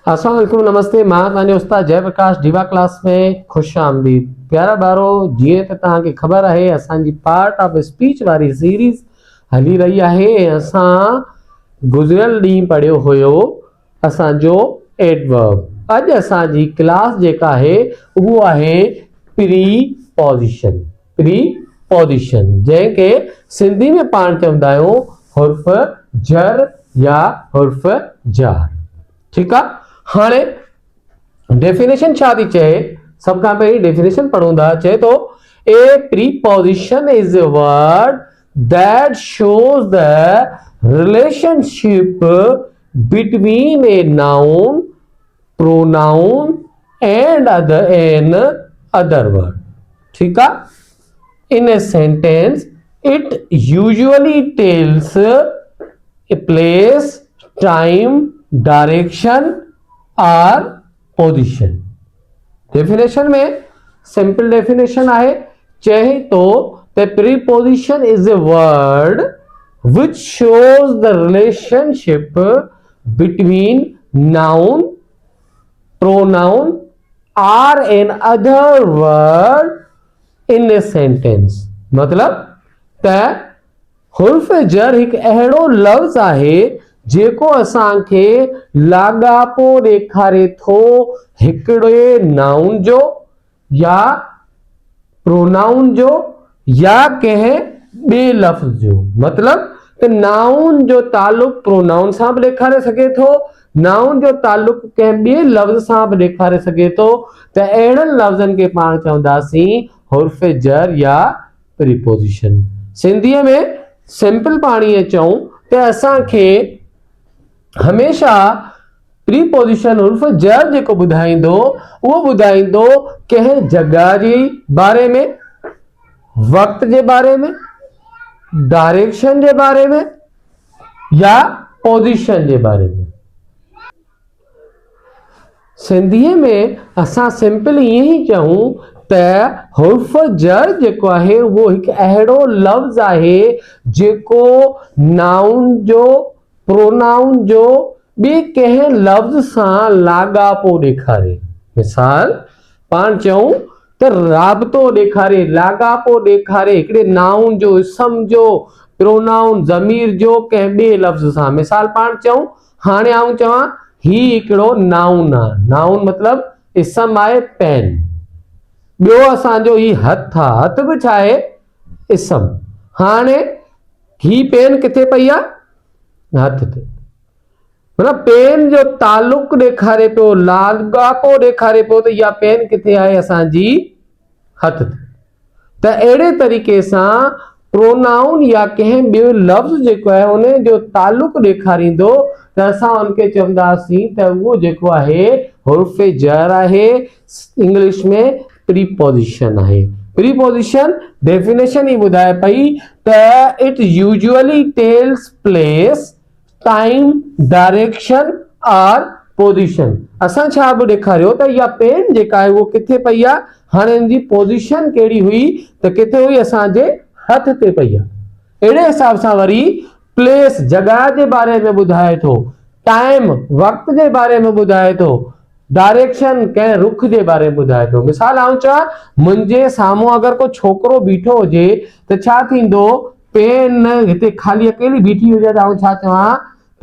अस्सलाम वालेकुम, नमस्ते। मां तव्हांजो उस्ताद जयप्रकाश डीवा क्लास में खुश आमदीद। प्यारा ॿारो, जीअं त तव्हांखे ख़बर आहे असांजी पार्ट ऑफ स्पीच वारी सीरीज़ हली रही आहे। असां गुज़िरियल ॾींहुं पढ़ियो हुयो असांजो एडवर्ब। अॼु असांजी क्लास जेका आहे उहो आहे प्रीपोज़िशन। प्रीपोज़िशन जंहिंखे सिंधी में पाण चवंदा आहियूं हुर्फ़ जर या हुर्फ़ जार। ठीक है। हाणे डेफिनेशन छा थी चए, सब खां पहिरीं डेफिनेशन पढ़ूं था। चए तो a preposition is a word that shows the relationship between a noun, pronoun and other word. ठीक है। In a sentence it usually tells a place, time, direction और पोजीशन। डेफिनेशन में सिंपल डेफिनेशन है, चाहे तो the preposition is a word which shows the relationship between noun, pronoun or an other word in a sentence। मतलब त हुर्फ़ जर एक अहिड़ो लफ़्ज़ आहे जेको असांखे लाॻापो ॾेखारे थो हिकिड़े नाउन जो या प्रोनाउन जो या कंहिं ॿिए लफ़्ज़ जो। मतलब त नाउन जो ताल्लुक प्रोनाउन सां बि ॾेखारे सघे थो, नाउन जो ताल्लुक कंहिं ॿिए लफ़्ज़ सां बि ॾेखारे सघे थो। त अहिड़नि लफ़्ज़नि खे पाण चवंदासीं हुर्फ़ जर या प्रीपोजिशन। सिंधीअ में सिंपल पाणीअ चऊं त असांखे हमेशा प्रीपोजिशन उर्फ़ जर जेको ॿुधाईंदो उहो ॿुधाईंदो कंहिं जगह जे बारे में, वक्त जे बारे में, डायरेक्शन जे बारे में या पोजीशन जे बारे में। सिंधीअ में असां सिंपल ईअं ई चऊं त हुर्फ़ जर जेको आहे उहो हिकु अहिड़ो लफ़्ज़ आहे जेको नाउन जो, प्रोनाउन जो ॿिए कंहिं लफ़्ज़ सां लाॻापो ॾेखारे। मिसाल पाण चऊं त राबतो ॾेखारे, लाॻापो ॾेखारे हिकिड़े नाउन जो, इसम जो, प्रोनाउन ज़मीर जो कंहिं ॿिए लफ़्ज़ सां। मिसाल पाण चऊं, हाणे आऊं चवां ही हिकिड़ो नाउन आहे। नाउन मतलब इसम आहे पेन। ॿियो असांजो ही हथ आहे, हथ बि छा आहे? इसम। हाणे ही पेन किथे पई आहे? हथ ते। मतलब पेन जो ताल्लुक ॾेखारे पियो, लाॻापो ॾेखारे पियो त इहा पेन किथे आहे? असांजी हथ ते। त अहिड़े तरीक़े सां प्रोनाउन या कंहिं ॿियो लफ़्ज़ जेको आहे उन जो ताल्लुक ॾेखारींदो त असां उनखे चवंदासीं त उहो जेको आहे हुर्फ़ जर आहे। इंग्लिश में प्रीपोजिशन आहे। प्रीपोजिशन डेफिनेशन ही ॿुधाए पई त it usually tells place, time, direction और पोजीशन। असां छा बि ॾेखारियो त इहा पेन जेका आहे उहो किथे पई आहे। हाणे इनजी पोजीशन कहिड़ी हुई त किथे हुई? असांजे हथ ते पई आहे। अहिड़े हिसाब सां वरी प्लेस, जगह जे बारे में ॿुधाए थो, टाइम, वक्त जे बारे में ॿुधाए थो, डायरेक्शन कंहिं रुख जे बारे में ॿुधाए थो। मिसाल आऊं चवां, मुंहिंजे साम्हूं अगरि को छोकिरो बीठो हुजे त छा थींदो? पेन हिते खाली अकेली बीठी हुजे त आऊं छा चवां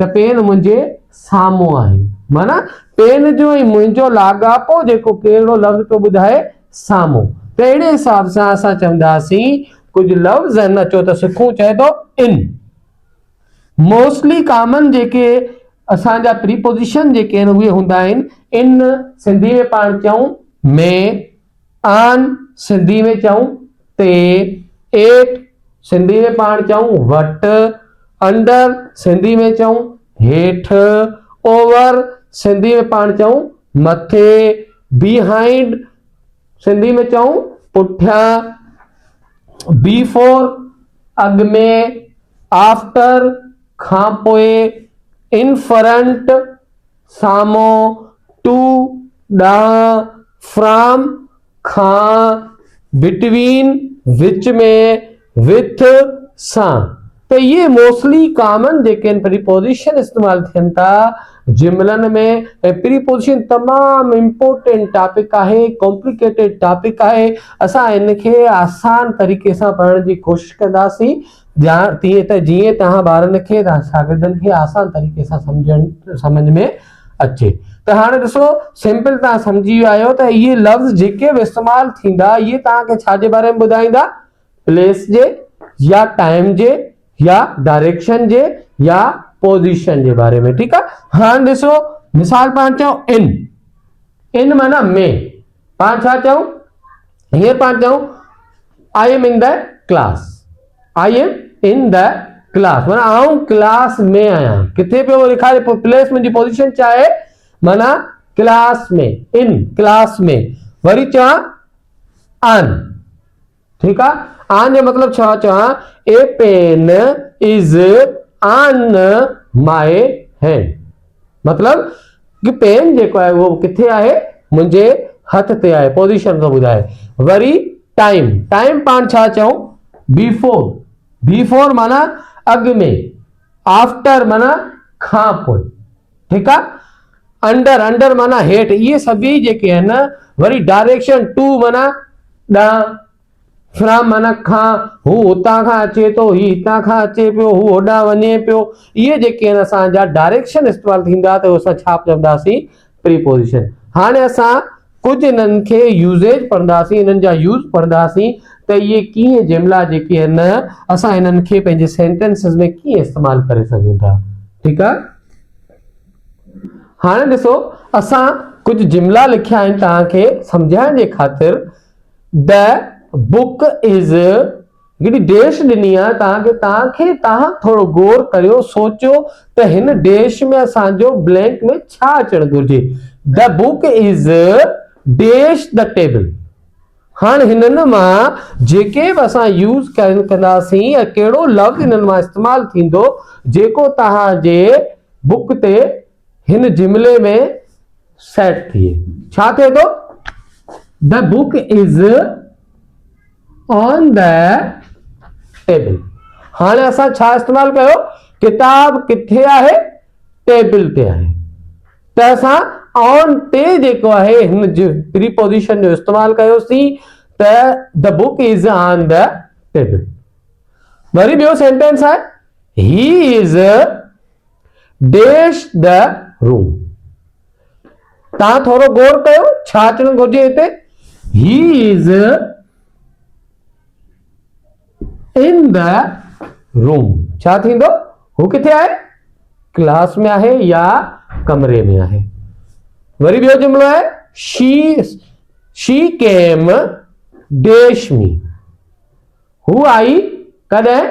त पेन मुंहिंजे साम्हूं आहे। माना पेन जो ऐं मुंहिंजो लाॻापो जेको कहिड़ो लफ़्ज़ पियो ॿुधाए? साम्हूं। त अहिड़े हिसाब सां असां चवंदासीं कुझु लफ़्ज़ आहिनि, अचो त सिखूं। चए थो इन। मोस्टली कॉमन जेके असांजा प्रीपोजिशन जेके आहिनि उहे हूंदा आहिनि इन। सिंधी में पाण चऊं में, आन सिंधी में चऊं ते, एट सिंधी में पाण चऊं वट, अंडर सिंधी में चऊं हेठि, ओवर सिंधी में पाण चऊं मथे, बिहाइंड सिंधी में चऊं पुठियां, बिफोर अॻ में, आफ्टर खां पोइ, इन फ्रंट साम्हूं, टू ॾांहुं, फ्रॉम खां, बिटवीन विच में, विथ सां। त तो ये मोस्टली कॉमन जेके प्रीपोजिशन इस्तेमाल थियन था जुमलन में। प्रीपोजिशन तमाम इंपोर्टेंट टॉपिक है, कॉम्प्लिकेटेड टॉपिक है। असां इनके आसान तरीके से पढ़ने की कोशिश कंदासीं जीअं तव्हां ॿारनि खे शागिर्दनि खे आसान तरीके से समझ में अचे। तो हाँ ॾिसो सिंपल तव्हां समझी विया आहियो त ये लफ्ज़ जेके भी इस्तेमाल थींदा ये तव्हांखे छाजे बारे में ॿुधाईंदा, प्लेस जे या टाइम जे या डायरेक्शन जे या पोजीशन के बारे में। ठीक है, हाँ ॾिसो मिसाल पाण चऊं इन माना में, पाण छा चऊं, हीअं पाण चऊं I am in the class, I am in the class माना आऊं क्लास में आया। किथे पे लिखा प्लेस मुझी पोजीशन छा है, माना क्लास में, इन क्लास में। वरी चवां ऑन, ठीक है, ऑन जो मतलब छा चवां, a pen is on my hand, मतलब कि पेन जेको है वो किथे है, मुझे हथ ते है, पोजीशन तो बुधाए। वरी टाइम, टाइम पाण छा चऊं, बिफोर, बिफोर माना अग में, आफ्टर माना खां पोइ। ठीक है, अंडर, अंडर माना हेठ, ये सभी जेके है ना। वरी डायरेक्शन, टू माना ॾांहुं, फ्रॉम माना खां, हू हुतां खां अचे तो, ही हितां खां अचे पियो, हू होॾां वञे पियो। ये जेके आहिनि असांजा डायरेक्शन इस्तेमाल थींदा त असां छा चवंदासीं, प्रीपोजिशन। हाणे असां कुछ इन्हनि खे यूजेज पढ़ंदासीं, इन्हनि जा यूज पढ़ंदासीं त ये कीअं जुमिला जेके आहिनि असां इन्हनि खे पंहिंजे सेंटेंसेस में कीअं इस्तेमाल करे सघूं था। ठीक आहे, हाणे ॾिसो असां कुछ जुमिला लिखिया आहिनि तव्हांखे समझाइण जे ख़ातिर। द बुक इज, हिकिड़ी देश ॾिनी आहे तव्हांखे, तव्हां थोरो गौर करियो, सोचो त हिन देश में असांजो ब्लैंक में छा अचणु घुरिजे। द बुक इज देश द टेबल। हाणे हिननि मां जेके बि असां यूज़ कंदासीं या कहिड़ो लफ़्ज़ हिननि मां इस्तेमालु थींदो जेको तव्हांजे बुक ते हिन जुमिले में सेट थिए। छा थिए थो, the book is on the table. हाणे असां छा इस्तेमाल कयो, किताब किथे आहे, टेबल ते आहे। त असां ऑन ते जेको आहे हिन प्रीपोजिशन जो इस्तेमाल कयोसीं त the book is on the table. Worry ॿियो सेंटेंस आहे, he is dash the room. तव्हां थोरो गौर कयो छा अचणु घुरिजे हिते, he is in the room. छा थींदो, हू किथे आहे, क्लास में आहे या कमरे में आहे। वरी ॿियो जुमिलो आहे, शी केम डैश मी। हू आई कॾहिं,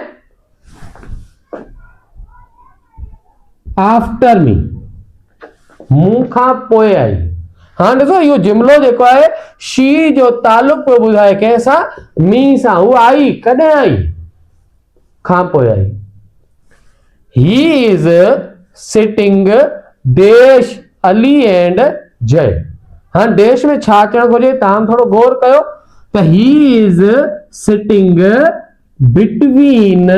आफ्टर मी, मूं खां पोइ आई। हाँ ॾिसो इहो जुमिलो जेको आहे शी जो तालुक पियो ॿुधाए कंहिंसां, मी सां। हू आई कॾहिं आई, खां पोइ आई। He is sitting dash Ali and Jay. हाँ डैश में छा अचणु घुरिजे, तव्हां थोरो गौर कयो त ही is sitting between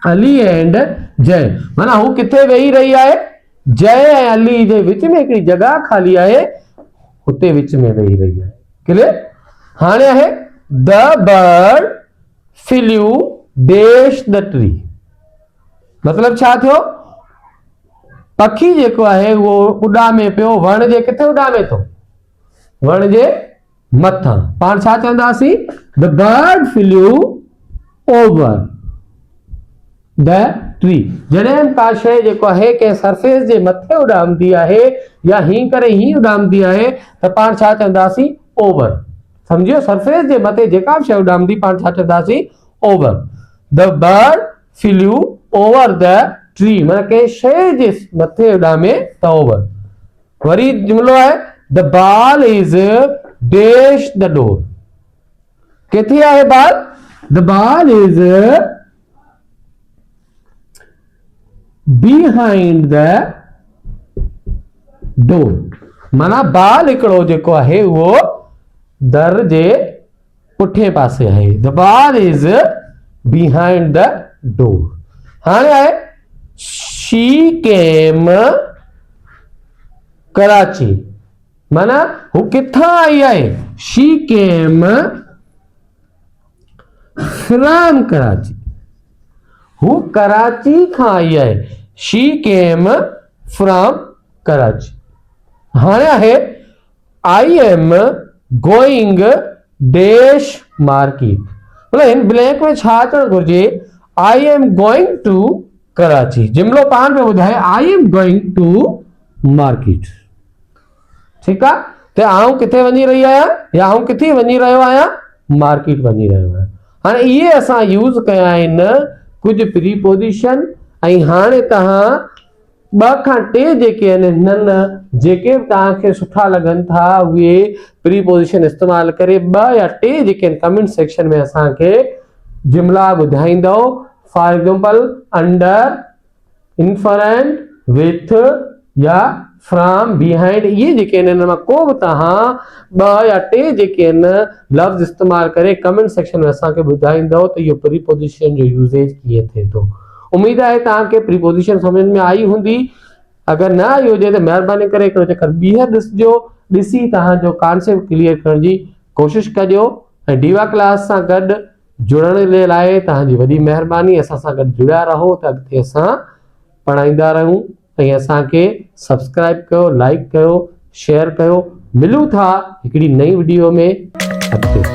Ali and जय, माना हू किथे वेही रही आहे, जय ऐं अली जे विच में हिकिड़ी जगह खाली आहे, हुते विच में वेही रही आहे। क्लियर। हाणे आहे the bird flu dash the tree. मतलब छा थियो, पखी जेको आहे वो उॾामे पियो, वण जे किथे उॾामे थो, वण जे मथां। पाण छा चवंदासीं, the bird flu over the tree. जॾहिं का शइ जेको आहे कंहिं सरफेस जे मथे उॾामदी आहे या ही करे ही उॾामदी आहे त पाण छा चवंदासीं, ओवर। समझियो, सरफेस जे मथे जेका शइ उॾामदी पाण छा चवंदासीं, over. The bird flu over the tree, माना कंहिं शइ जे मथे उॾामे त ओवर। वरी जुमिलो आहे, the ball is dash the door. किथे आहे ball, the ball is behind the door. माना बाल हिकिड़ो जेको आहे उहो दर जे पुठे पासे है। The bar is behind the door. हाणे आहे शी केम कराची, माना हू किथां आई आहे? शी केम फ्रॉम कराची, हू कराची खां आई आहे। She came from Karachi. हाणे आहे I am going dash market. मतलब इन ब्लैंक में छा अचणु घुरिजे? I am going to Karachi. जुमिलो पाण पे ॿुधाए I am going to market. ठीक है? तो आऊं किथे वञी रही आहियां या आऊं किथे वञी रहियो आहियां? मार्केट वञी रहियो आहियां। हाणे इहे असां यूज़ कया आहिनि कुछ प्रीपोजिशन। ऐं हाणे तव्हां ॿ खां टे जेके आहिनि हिननि जेके बि तव्हांखे सुठा लॻनि था उहे प्रीपोजिशन इस्तेमालु करे ॿ या टे जेके आहिनि कमेंट सेक्शन में असांखे जुमिला ॿुधाईंदव। For example under, in front, with या फ्रॉम, बिहाइंड, ये जेके आहिनि हिन मां को बि तव्हां ॿ या टे जेके आहिनि लफ़्ज़ इस्तेमालु करे कमेंट सेक्शन में असांखे ॿुधाईंदव त इहो प्रीपोजिशन जो यूज़ेज कीअं थिए थो। उम्मीद आहे तव्हांखे प्रीपोजिशन समझ में आई हूंदी। अगर ना आई हुजे त महिरबानी करे हिकिड़ो चक्कर ॿीहर ॾिसजो, ॾिसी तव्हांजो कॉन्सेप्ट क्लियर करण जी कोशिशि कजो। ऐं डीवा क्लास सां गॾु जुड़ण जे लाइ तव्हांजी वॾी महिरबानी। असां सां गॾु जुड़िया रहो त अॻिते असां पढ़ाईंदा रहूं। ऐं असांखे सब्सक्राइब कयो, लाइक कयो, शेयर कयो। मिलूं था हिकिड़ी नई वीडियो में। अॻिते